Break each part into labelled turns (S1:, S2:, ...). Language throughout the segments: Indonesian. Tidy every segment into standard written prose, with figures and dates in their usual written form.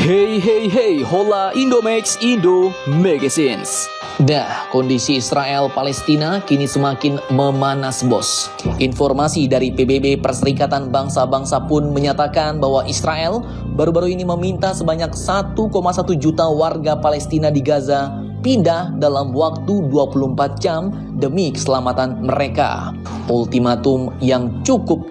S1: Hey hey hey, hola Indomax Indo Magazines. Nah, kondisi Israel Palestina kini semakin memanas, bos. Informasi dari PBB Perserikatan Bangsa-Bangsa pun menyatakan bahwa Israel baru-baru ini meminta sebanyak 1,1 juta warga Palestina di Gaza pindah dalam waktu 24 jam demi keselamatan mereka. Ultimatum yang cukup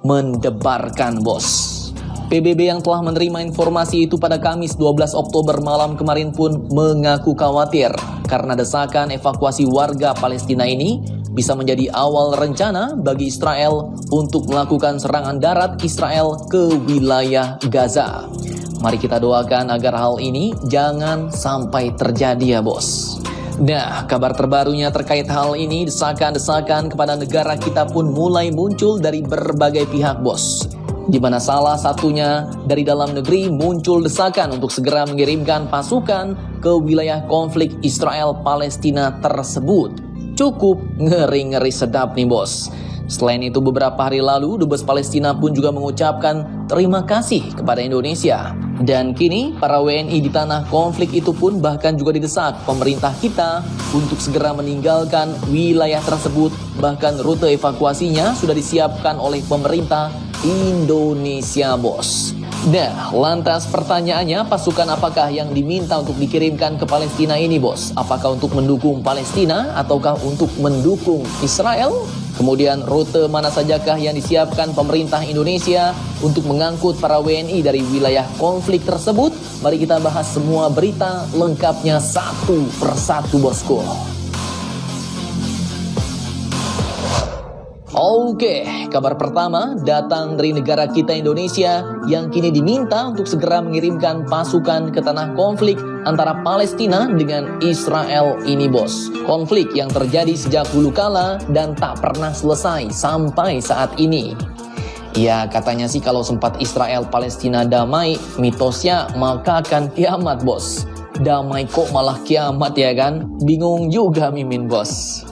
S1: mendebarkan, bos. PBB yang telah menerima informasi itu pada Kamis 12 Oktober malam kemarin pun mengaku khawatir karena desakan evakuasi warga Palestina ini bisa menjadi awal rencana bagi Israel untuk melakukan serangan darat Israel ke wilayah Gaza. Mari kita doakan agar hal ini jangan sampai terjadi ya, bos. Nah, kabar terbarunya terkait hal ini, desakan-desakan kepada negara kita pun mulai muncul dari berbagai pihak, bos. Di mana salah satunya dari dalam negeri muncul desakan untuk segera mengirimkan pasukan ke wilayah konflik Israel-Palestina tersebut. Cukup ngeri-ngeri sedap nih, bos. Selain itu, beberapa hari lalu Dubes Palestina pun juga mengucapkan terima kasih kepada Indonesia. Dan kini para WNI di tanah konflik itu pun bahkan juga didesak pemerintah kita untuk segera meninggalkan wilayah tersebut. Bahkan rute evakuasinya sudah disiapkan oleh pemerintah Indonesia, bos. Nah, lantas pertanyaannya, pasukan apakah yang diminta untuk dikirimkan ke Palestina ini, bos? Apakah untuk mendukung Palestina ataukah untuk mendukung Israel? Kemudian rute mana sajakah yang disiapkan pemerintah Indonesia untuk mengangkut para WNI dari wilayah konflik tersebut? Mari kita bahas semua berita lengkapnya satu persatu, bosku. Oke, kabar pertama datang dari negara kita Indonesia yang kini diminta untuk segera mengirimkan pasukan ke tanah konflik antara Palestina dengan Israel ini, bos. Konflik yang terjadi sejak dulu kala dan tak pernah selesai sampai saat ini. Ya, katanya sih kalau sempat Israel Palestina damai, mitosnya maka akan kiamat, bos. Damai kok malah kiamat ya kan? Bingung juga Mimin, bos.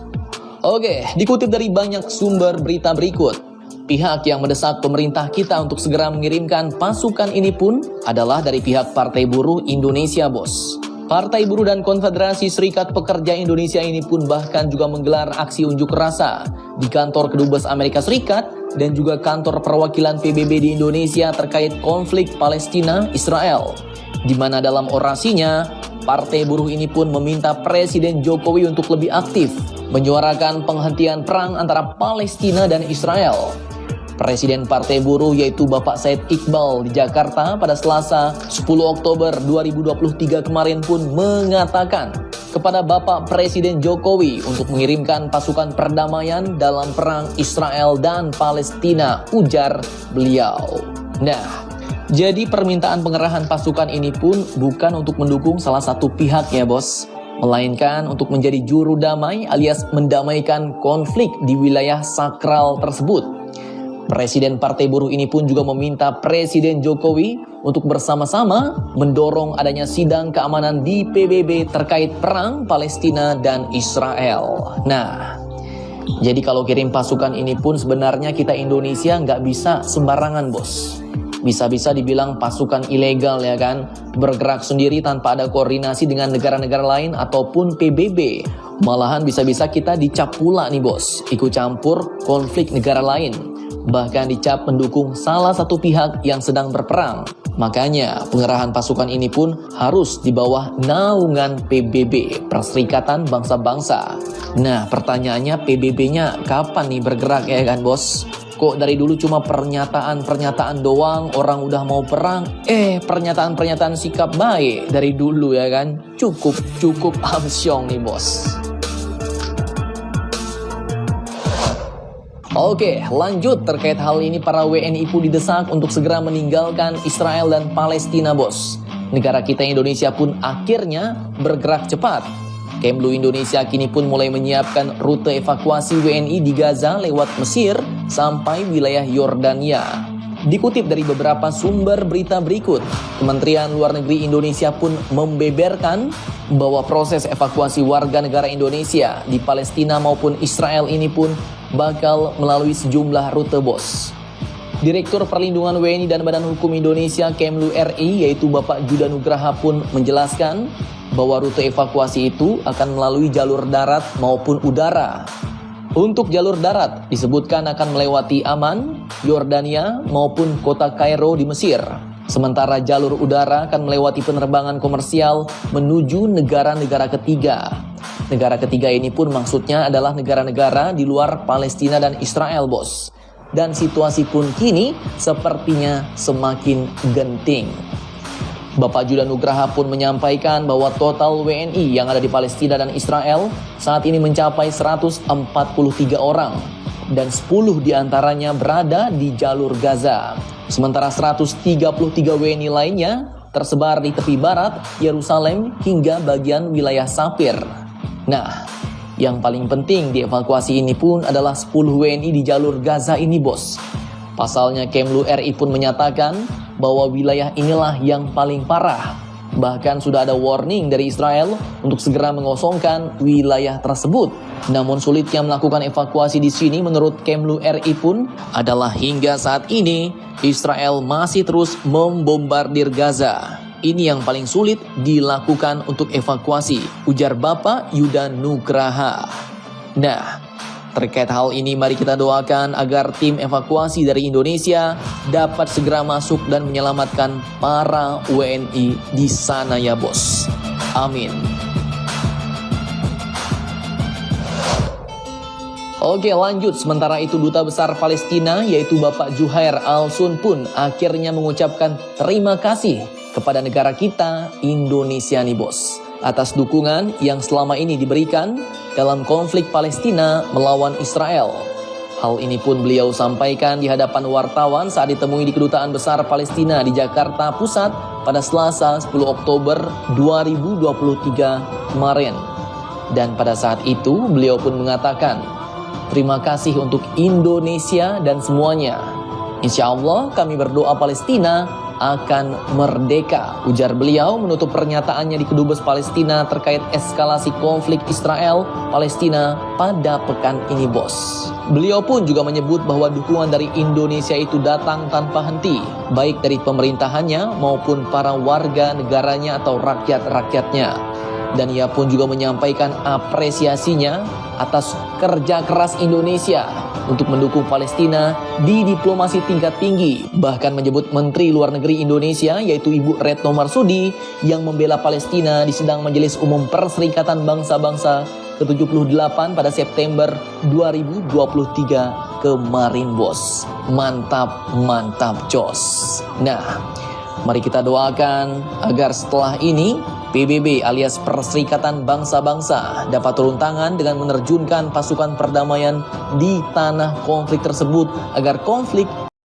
S1: Oke, dikutip dari banyak sumber berita berikut, pihak yang mendesak pemerintah kita untuk segera mengirimkan pasukan ini pun adalah dari pihak Partai Buruh Indonesia, bos. Partai Buruh dan Konfederasi Serikat Pekerja Indonesia ini pun bahkan juga menggelar aksi unjuk rasa di kantor Kedubes Amerika Serikat dan juga kantor perwakilan PBB di Indonesia terkait konflik Palestina-Israel. Di mana dalam orasinya, Partai Buruh ini pun meminta Presiden Jokowi untuk lebih aktif menyuarakan penghentian perang antara Palestina dan Israel. Presiden Partai Buruh yaitu Bapak Said Iqbal di Jakarta pada Selasa 10 Oktober 2023 kemarin pun mengatakan kepada Bapak Presiden Jokowi untuk mengirimkan pasukan perdamaian dalam perang Israel dan Palestina, ujar beliau. Nah, jadi permintaan pengerahan pasukan ini pun bukan untuk mendukung salah satu pihak ya, bos, melainkan untuk menjadi juru damai alias mendamaikan konflik di wilayah sakral tersebut. Presiden Partai Buruh ini pun juga meminta Presiden Jokowi untuk bersama-sama mendorong adanya sidang keamanan di PBB terkait perang Palestina dan Israel. Nah, jadi kalau kirim pasukan ini pun sebenarnya kita Indonesia nggak bisa sembarangan, bos. Bisa-bisa dibilang pasukan ilegal ya kan, bergerak sendiri tanpa ada koordinasi dengan negara-negara lain ataupun PBB. Malahan bisa-bisa kita dicap pula nih, bos, ikut campur konflik negara lain. Bahkan dicap mendukung salah satu pihak yang sedang berperang. Makanya pengerahan pasukan ini pun harus di bawah naungan PBB, Perserikatan Bangsa-Bangsa. Nah, pertanyaannya PBB-nya kapan nih bergerak ya kan, bos? Kok dari dulu cuma pernyataan-pernyataan doang, orang udah mau perang, pernyataan-pernyataan sikap baik dari dulu ya kan? Cukup amsyong nih, bos. Oke, lanjut terkait hal ini, para WNI pun didesak untuk segera meninggalkan Israel dan Palestina, bos. Negara kita Indonesia pun akhirnya bergerak cepat. Kemlu Indonesia kini pun mulai menyiapkan rute evakuasi WNI di Gaza lewat Mesir sampai wilayah Yordania. Dikutip dari beberapa sumber berita berikut, Kementerian Luar Negeri Indonesia pun membeberkan bahwa proses evakuasi warga negara Indonesia di Palestina maupun Israel ini pun bakal melalui sejumlah rute, bos. Direktur Perlindungan WNI dan Badan Hukum Indonesia Kemlu RI yaitu Bapak Judah Nugraha pun menjelaskan bahwa rute evakuasi itu akan melalui jalur darat maupun udara. Untuk jalur darat disebutkan akan melewati Amman, Yordania maupun kota Kairo di Mesir. Sementara jalur udara akan melewati penerbangan komersial menuju negara-negara ketiga. Negara ketiga ini pun maksudnya adalah negara-negara di luar Palestina dan Israel, bos. Dan situasi pun kini sepertinya semakin genting. Bapak Judah Nugraha pun menyampaikan bahwa total WNI yang ada di Palestina dan Israel saat ini mencapai 143 orang dan 10 diantaranya berada di jalur Gaza. Sementara 133 WNI lainnya tersebar di tepi barat, Yerusalem hingga bagian wilayah Sapir. Nah, yang paling penting dievakuasi ini pun adalah 10 WNI di jalur Gaza ini, bos. Pasalnya Kemlu RI pun menyatakan bahwa wilayah inilah yang paling parah. Bahkan sudah ada warning dari Israel untuk segera mengosongkan wilayah tersebut. Namun sulitnya melakukan evakuasi di sini menurut Kemlu RI pun adalah hingga saat ini Israel masih terus membombardir Gaza. Ini yang paling sulit dilakukan untuk evakuasi, ujar Bapak Judah Nugraha. Nah, terkait hal ini mari kita doakan agar tim evakuasi dari Indonesia dapat segera masuk dan menyelamatkan para WNI di sana ya bos. Amin. Oke, lanjut. Sementara itu Duta Besar Palestina yaitu Bapak Juhair Al-Sun pun akhirnya mengucapkan terima kasih kepada negara kita Indonesia nih bos, atas dukungan yang selama ini diberikan dalam konflik Palestina melawan Israel. Hal ini pun beliau sampaikan di hadapan wartawan saat ditemui di Kedutaan Besar Palestina di Jakarta Pusat pada Selasa 10 Oktober 2023 kemarin. Dan pada saat itu beliau pun mengatakan, terima kasih untuk Indonesia dan semuanya. Insya Allah kami berdoa Palestina akan merdeka, ujar beliau menutup pernyataannya di Kedubes Palestina terkait eskalasi konflik Israel-Palestina pada pekan ini bos. Beliau pun juga menyebut bahwa dukungan dari Indonesia itu datang tanpa henti, baik dari pemerintahannya maupun para warga negaranya atau rakyat-rakyatnya. Dan ia pun juga menyampaikan apresiasinya atas kerja keras Indonesia untuk mendukung Palestina di diplomasi tingkat tinggi. Bahkan menyebut Menteri Luar Negeri Indonesia yaitu Ibu Retno Marsudi yang membela Palestina di sidang Majelis Umum Perserikatan Bangsa-Bangsa ke-78 pada September 2023 kemarin bos. Mantap, mantap jos. Nah, mari kita doakan agar setelah ini PBB alias Perserikatan Bangsa-Bangsa dapat turun tangan dengan menerjunkan pasukan perdamaian di tanah konflik tersebut agar konflik